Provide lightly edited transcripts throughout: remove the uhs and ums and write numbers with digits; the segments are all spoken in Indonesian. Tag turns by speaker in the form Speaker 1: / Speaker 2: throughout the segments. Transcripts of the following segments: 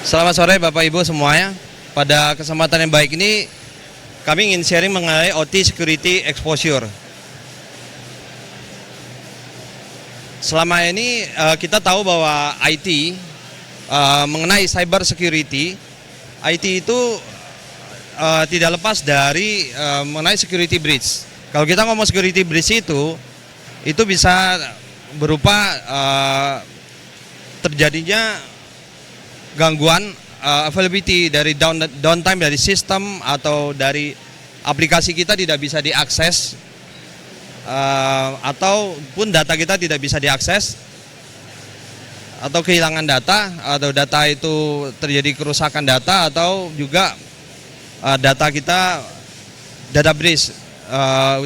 Speaker 1: Selamat sore Bapak Ibu semuanya. Pada kesempatan yang baik ini kami ingin sharing mengenai OT Security Exposure. Selama ini kita tahu bahwa IT mengenai cyber security, IT itu tidak lepas dari mengenai security breach. Kalau kita ngomong security breach itu bisa berupa terjadinya gangguan availability dari downtime dari sistem atau dari aplikasi kita tidak bisa diakses, ataupun data kita tidak bisa diakses, atau kehilangan data, atau data itu terjadi kerusakan data, atau juga data breach,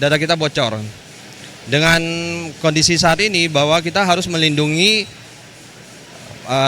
Speaker 1: data kita bocor. Dengan kondisi saat ini bahwa kita harus melindungi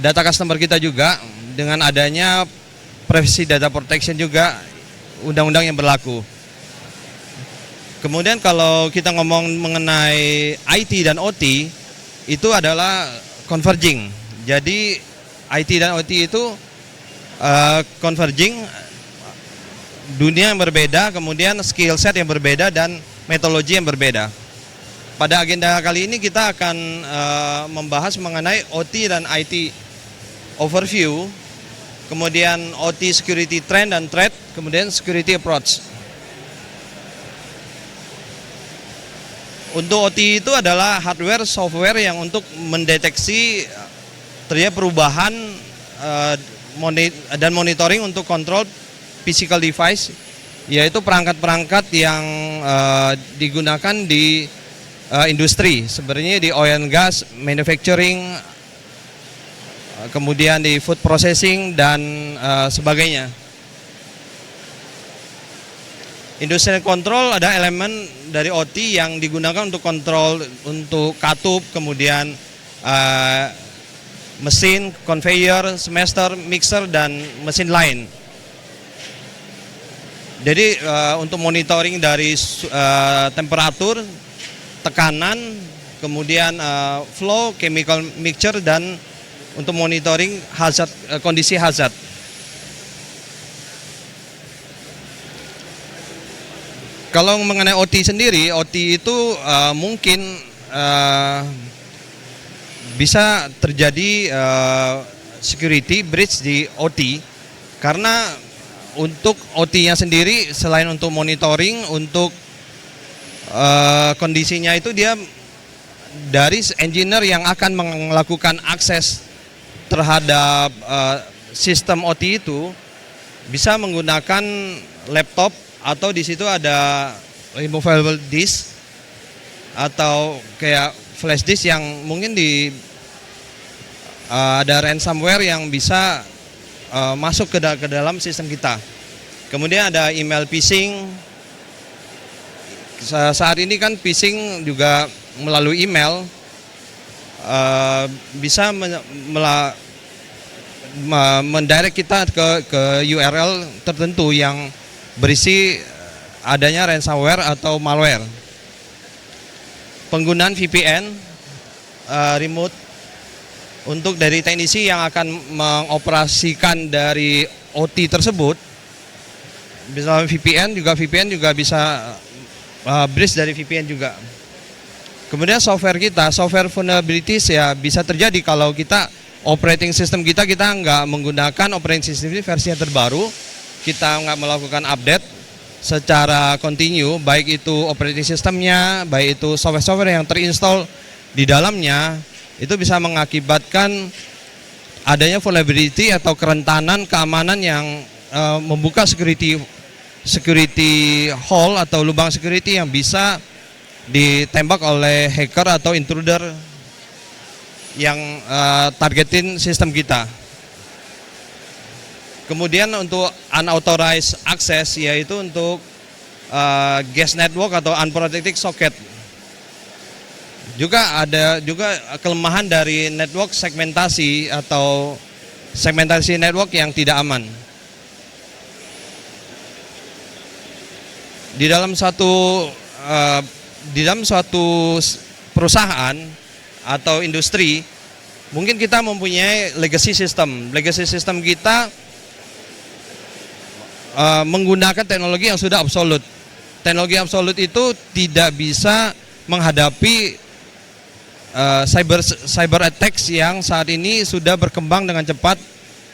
Speaker 1: data customer kita juga dengan adanya privacy data protection juga undang-undang yang berlaku. Kemudian kalau kita ngomong mengenai IT dan OT itu adalah converging. Jadi IT dan OT itu converging, dunia yang berbeda, kemudian skill set yang berbeda dan metodologi yang berbeda. Pada agenda kali ini kita akan membahas mengenai OT dan IT overview, kemudian OT security trend dan threat, kemudian security approach. Untuk OT itu adalah hardware, software yang untuk mendeteksi terjadi perubahan dan monitoring untuk kontrol physical device, yaitu perangkat-perangkat yang digunakan di industri, sebenarnya di oil and gas, manufacturing, kemudian di food processing dan sebagainya. Industrial control ada elemen dari OT yang digunakan untuk kontrol untuk katup, kemudian mesin, conveyor, semester, mixer dan mesin lain. Jadi untuk monitoring dari temperatur, tekanan, kemudian flow, chemical mixture, dan untuk monitoring hazard, kondisi hazard. Kalau mengenai OT sendiri, OT itu mungkin bisa terjadi security breach di OT karena untuk OT-nya sendiri selain untuk monitoring, untuk kondisinya itu dia dari engineer yang akan melakukan akses terhadap sistem OT itu bisa menggunakan laptop, atau di situ ada removable disk atau kayak flash disk yang mungkin ada ransomware yang bisa masuk ke dalam sistem kita. Kemudian ada email phishing. Saat ini kan phishing juga melalui email, bisa mendirect kita ke URL tertentu yang berisi adanya ransomware atau malware. Penggunaan VPN remote untuk dari teknisi yang akan mengoperasikan dari OT tersebut, misalnya VPN juga bisa breach dari VPN juga. Kemudian software kita, software vulnerabilities ya bisa terjadi kalau kita operating system kita nggak menggunakan operating system versi yang terbaru, kita nggak melakukan update secara kontinu, baik itu operating systemnya, baik itu software yang terinstall di dalamnya, itu bisa mengakibatkan adanya vulnerability atau kerentanan keamanan yang membuka security hole atau lubang security yang bisa ditembak oleh hacker atau intruder yang targetin sistem kita. Kemudian untuk unauthorized access, yaitu untuk guest network atau unprotected socket. Juga ada kelemahan dari network segmentasi atau segmentasi network yang tidak aman. Di dalam suatu perusahaan atau industri Mungkin kita mempunyai legacy system. Legacy system kita menggunakan teknologi yang sudah absolut. Teknologi absolut itu tidak bisa menghadapi cyber attacks yang saat ini sudah berkembang dengan cepat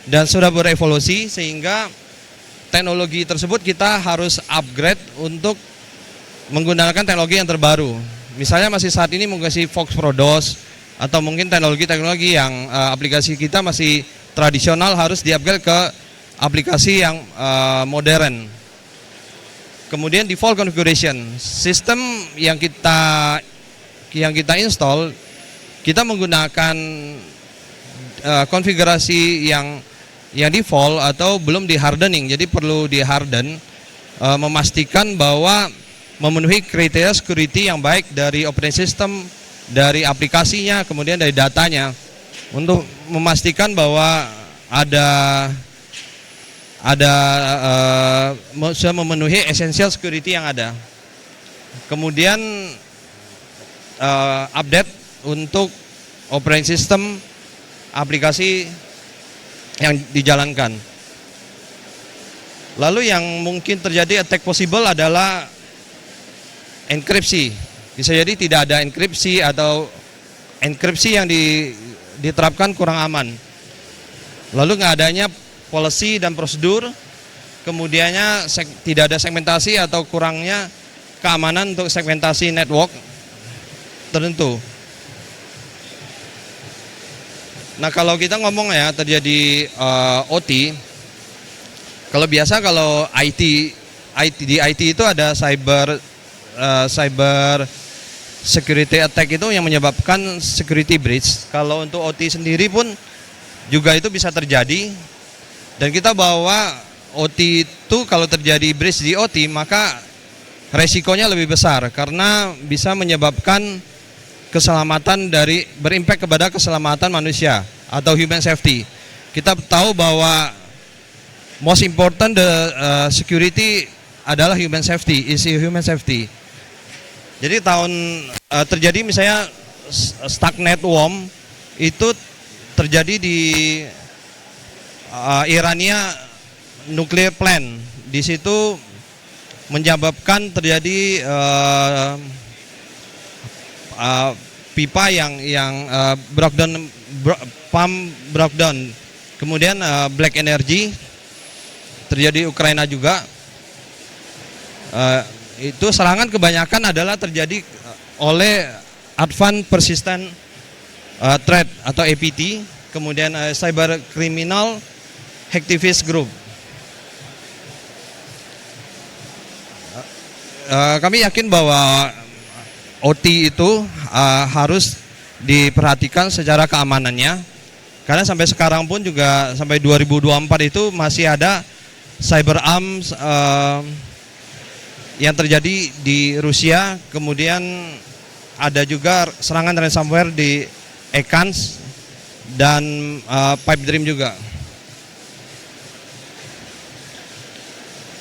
Speaker 1: dan sudah berevolusi, sehingga teknologi tersebut kita harus upgrade untuk menggunakan teknologi yang terbaru. Misalnya masih saat ini menggunakan Fox Pro DOS atau mungkin teknologi-teknologi yang aplikasi kita masih tradisional harus di-upgrade ke aplikasi yang modern. Kemudian default configuration, sistem yang kita install, kita menggunakan konfigurasi yang default atau belum di hardening. Jadi perlu di harden, memastikan bahwa memenuhi kriteria security yang baik dari operating system, dari aplikasinya, kemudian dari datanya, untuk memastikan bahwa sudah memenuhi essential security yang ada. Kemudian update untuk operating system aplikasi yang dijalankan. Lalu yang mungkin terjadi attack possible adalah enkripsi. Bisa jadi tidak ada enkripsi atau enkripsi yang diterapkan kurang aman. Lalu nggak adanya policy dan prosedur, kemudiannya tidak ada segmentasi atau kurangnya keamanan untuk segmentasi network tertentu. Nah, kalau kita ngomong ya terjadi OT, kalau biasa kalau di IT itu ada cyber security attack itu yang menyebabkan security breach. Kalau untuk OT sendiri pun juga itu bisa terjadi. Dan kita bawa OT itu kalau terjadi breach di OT, maka resikonya lebih besar karena bisa menyebabkan keselamatan berimpact kepada keselamatan manusia atau human safety. Kita tahu bahwa most important security adalah human safety, isi human safety. Jadi terjadi misalnya stucknet worm itu terjadi di Irania nuclear plant. Di situ menyebabkan terjadi pipa yang pump breakdown. Kemudian black energy terjadi Ukraina juga. Itu serangan kebanyakan adalah terjadi oleh advanced persistent threat atau APT, kemudian cyber criminal hacktivist group. Kami yakin bahwa OT itu harus diperhatikan secara keamanannya, karena sampai sekarang pun juga sampai 2024 itu masih ada cyber arms yang terjadi di Rusia, kemudian ada juga serangan ransomware di Ekans dan Pipe Dream juga.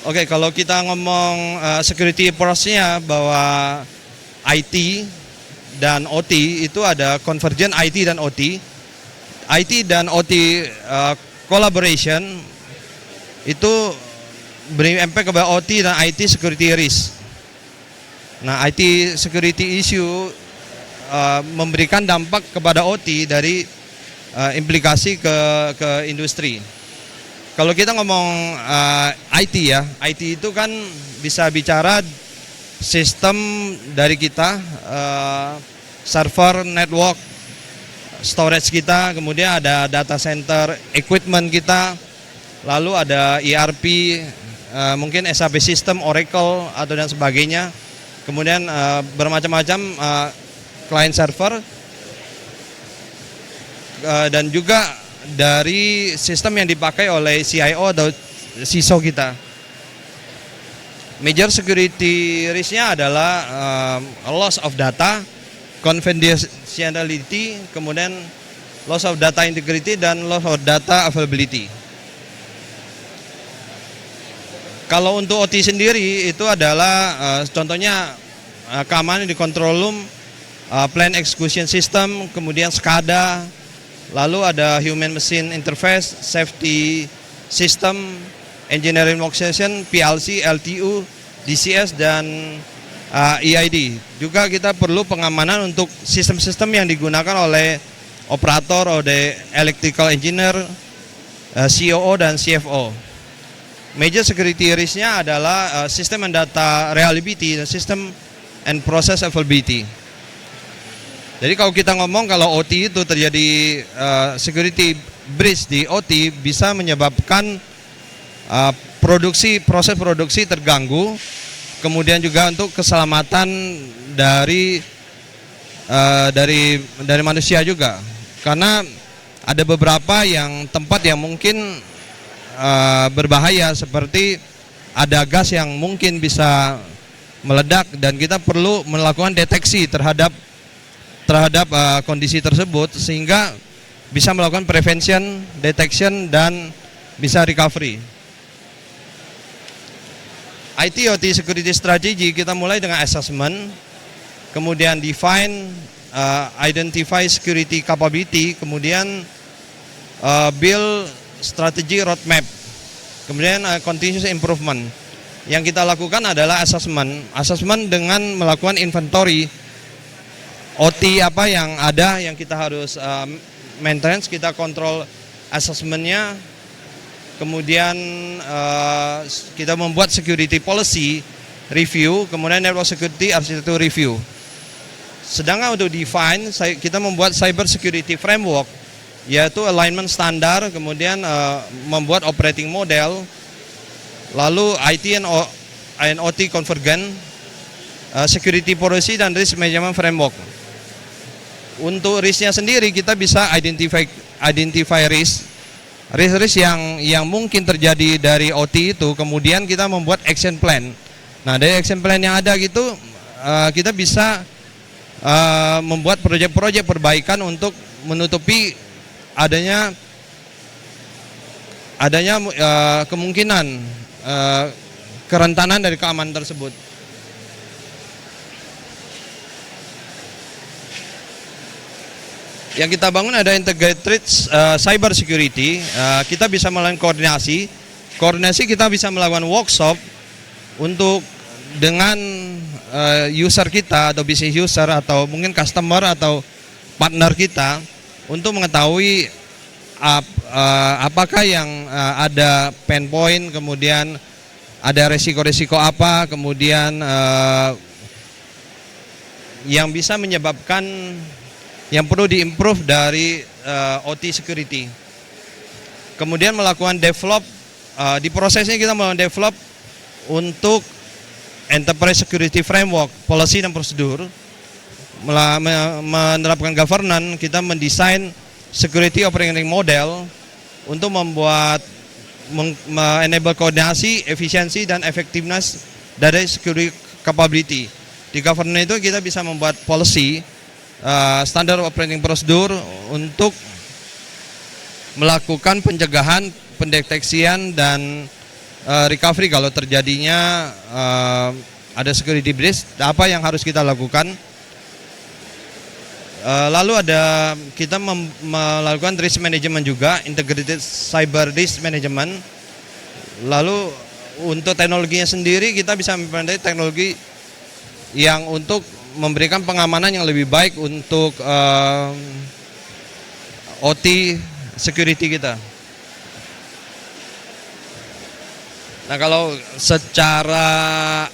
Speaker 1: Oke, kalau kita ngomong security approach-nya bahwa IT dan OT itu ada convergent IT dan OT. IT dan OT collaboration itu beri impact kepada OT dan IT security risk. Nah, IT security issue memberikan dampak kepada OT dari implikasi ke industri. Kalau kita ngomong IT ya, IT itu kan bisa bicara sistem dari kita, server, network, storage kita, kemudian ada data center, equipment kita, lalu ada ERP, mungkin SAP system, Oracle atau dan sebagainya. Kemudian bermacam-macam client server, dan juga dari sistem yang dipakai oleh CIO atau CISO kita. Major security risk-nya adalah loss of data, confidentiality, kemudian loss of data integrity, dan loss of data availability. Kalau untuk OT sendiri itu adalah contohnya keamanan di control room, plan execution system, kemudian SCADA, lalu ada human machine interface, safety system, engineering workstation, PLC, LTU, DCS, dan EID. Juga kita perlu pengamanan untuk sistem-sistem yang digunakan oleh operator, oleh electrical engineer, COO, dan CFO. Major security risk-nya adalah sistem and data reliability dan sistem and process availability. Jadi kalau kita ngomong kalau OT itu terjadi security breach di OT bisa menyebabkan proses produksi terganggu, kemudian juga untuk keselamatan dari manusia juga. Karena ada beberapa tempat yang mungkin berbahaya, seperti ada gas yang mungkin bisa meledak dan kita perlu melakukan deteksi terhadap kondisi tersebut sehingga bisa melakukan prevention, detection, dan bisa recovery. IT/OT security strategy kita mulai dengan assessment, kemudian define, identify security capability, kemudian build strategy roadmap, kemudian continuous improvement. Yang kita lakukan adalah assessment dengan melakukan inventory OT apa yang ada yang kita harus maintenance, kita kontrol assessmentnya, kemudian kita membuat security policy review, kemudian network security architecture review. Sedangkan untuk define, kita membuat cyber security framework, yaitu alignment standar, kemudian membuat operating model, lalu IT and OT convergent, security policy, dan risk management framework. Untuk risknya sendiri kita bisa identify risk yang mungkin terjadi dari OT itu, kemudian kita membuat action plan. Nah, dari action plan yang ada gitu kita bisa membuat proyek-proyek perbaikan untuk menutupi adanya kemungkinan kerentanan dari keamanan tersebut. Yang kita bangun ada integrated cyber security. Kita bisa melakukan koordinasi kita bisa melakukan workshop untuk dengan user kita atau business user atau mungkin customer atau partner kita untuk mengetahui apakah yang ada pain point, kemudian ada resiko-resiko apa, kemudian yang bisa menyebabkan yang perlu diimprove dari OT security. Kemudian melakukan develop, di prosesnya kita melakukan develop untuk enterprise security framework, policy dan prosedur. Menerapkan governance, kita mendesain security operating model untuk membuat enable koordinasi, efisiensi, dan effectiveness dari security capability. Di governance itu kita bisa membuat policy, standar operating prosedur untuk melakukan pencegahan, pendeteksian, dan recovery kalau terjadinya ada security breach, apa yang harus kita lakukan. Lalu kita melakukan risk management juga, integrated cyber risk management. Lalu untuk teknologinya sendiri kita bisa mempelajari teknologi yang untuk memberikan pengamanan yang lebih baik untuk OT security kita. Nah, kalau secara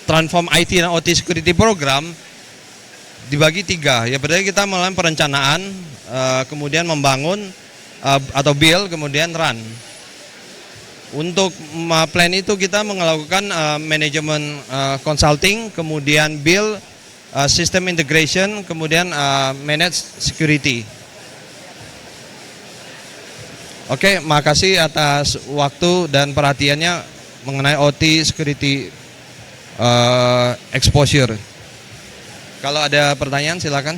Speaker 1: transform IT dan OT security program dibagi 3. Ya, pertama kita melakukan perencanaan, kemudian membangun atau build, kemudian run. Untuk plan itu kita melakukan manajemen consulting, kemudian build, system integration, kemudian manage security. Oke, makasih atas waktu dan perhatiannya mengenai OT security exposure. Kalau ada pertanyaan silakan.